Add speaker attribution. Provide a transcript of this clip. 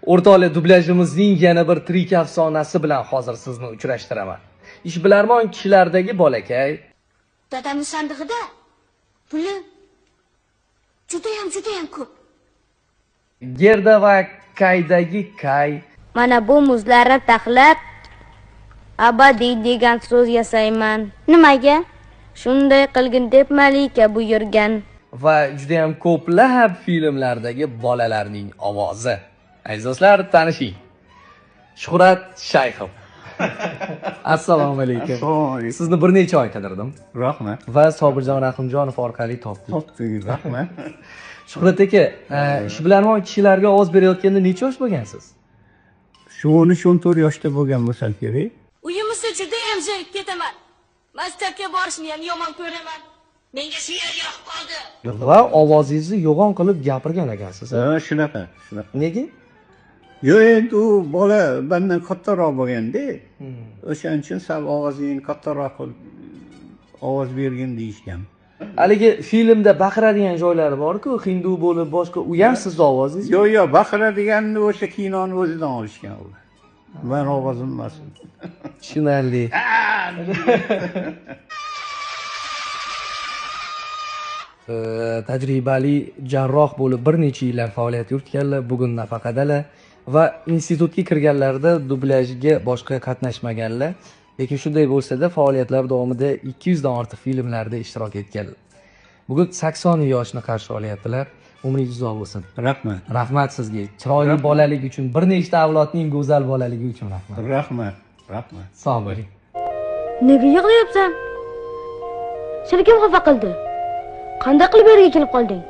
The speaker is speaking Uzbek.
Speaker 1: O'rtoqlar, dublyajimizning yana bir tirik afsonasi bilan hozir sizni uchrashtiraman. Ishbilarmon kishilardagi bolakay.
Speaker 2: Dadamning sandig'ida puli judayam ko'p.
Speaker 1: Gerda va Kaydagi Kay.
Speaker 3: Mana bu muzlarni taxlab abadiy degan so'z yasayman. Nimaga? Shunday qilgin deb malika buyurgan.
Speaker 1: Va juda ham ko'plab filmlardagi bolalarning ovozi. Aziz do'stlar, tanishing. Shuhrat Shayxov. Assalomu alaykum. Sizni bir necha oy qidirdim.
Speaker 4: Rahmat.
Speaker 1: Va Sobirjon Rahimjonov orqali topdik.
Speaker 4: Topdingiz, rahmat.
Speaker 1: Shuhrat aka, ishbilarmon kishilarga ovoz berayotganda necha yosh bo'lgansiz?
Speaker 4: Shu 13-14 yoshda bo'lgan bo'lsa kerak.
Speaker 2: Uyimizda judayam zerikib ketaman. Maktabga borishni ham yomon ko'raman. Menga she'r yoqib qoldi.
Speaker 1: Va ovozingizni yo'g'on qilib gapirgan ekansiz.
Speaker 4: Shunaqa.
Speaker 1: Nega?
Speaker 4: Yo'q, endi u bola mendan kattaroq bo'lganda, o'shaning uchun sal ovozingni kattaroq qilib ovoz bergin deyishgan.
Speaker 1: Haligi filmda baqiradigan joylari bor-ku, hindu bo'lib boshqa, u ham sizning ovozingiz?
Speaker 4: Yo'q, baqiradiganni o'sha kinoni o'zidan olishgan u. Men ovozim emas.
Speaker 1: Tushunarli. Tajribali jarroh bo'lib bir necha yillar faoliyat yuritganlar, bugun nafaqadalar va institutga kirganlarida dublyajga boshqa qatnashmaganlar, lekin shunday bo'lsa-da faoliyatlar davomida 200 dan ortiq filmlarda ishtirok etganlar. Bugun 80 yoshni qarshi olyaptilar. Umringiz uzoq bo'lsin.
Speaker 4: Rahmat.
Speaker 1: Rahmat sizga. Chiroyli bolalik uchun, bir nechta avlodning go'zal bolaligi uchun rahmat.
Speaker 4: Rahmat.
Speaker 1: Sog' bo'ling.
Speaker 3: Nega yig'layapsan? Seni kim xafa qildi? Qanday qilib yerga kelib qolding?